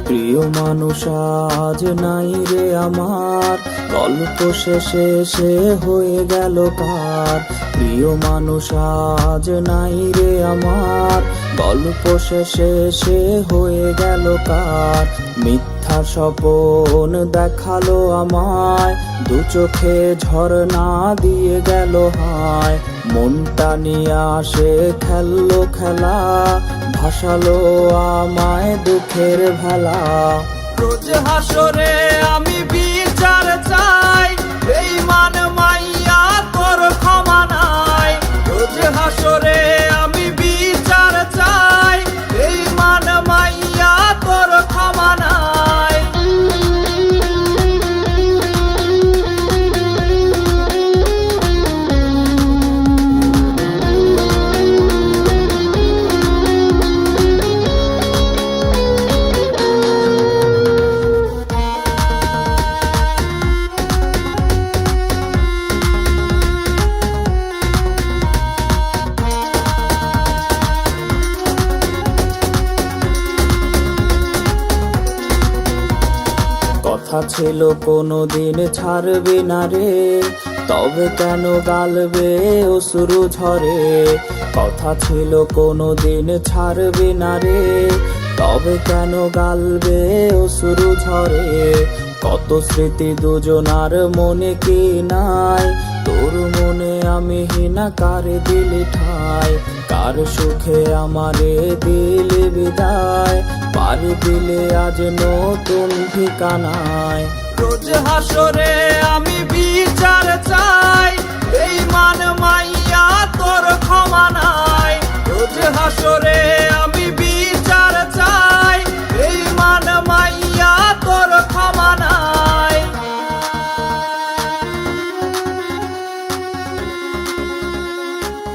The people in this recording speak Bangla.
প্রিয় মানুষ আজ নাই রে আমার, গল্প শেষে সে হয়ে গেল কার। প্রিয় মানুষ আজ নাই রে আমার, গল্প শেষে সে হয়ে গেল কার। মিথ্যা স্বপন দেখালো আমায়, দু চোখে ঝরনা দিয়ে গেল হায়। মনটা নিয়ে আসে খেললো খেলা, ভাসালো আমায় দুঃখের ভেলা। রোজ হাসরে আমি বিচার চাই, বেঈমান মাইয়া তোর ক্ষমা নাই। রোজ হাসরে আমি বিচার চাই, বেঈমান মাইয়া তোর ক্ষমা নাই। কথা ছিল কোনোদিন ছাড়বে না রে, তবে কেন গালবে অশ্রু ঝরে। কথা ছিল কোনোদিন ছাড়বে না রে, তবে কেন গালবে অশ্রু ঝরে। কত স্মৃতি দুজনার মনে কি নাই, তোর মনে আমি হিনা কারে দিলি ঠাই। কার সুখে আমারে দিলি বিদায়, পারি দিলে আজ নতুন ঠিকানায়। রোজ হাসরে আমি বিচার চাই, বেঈমান মাইয়া তোর ক্ষমা নাই। রোজ হাসরে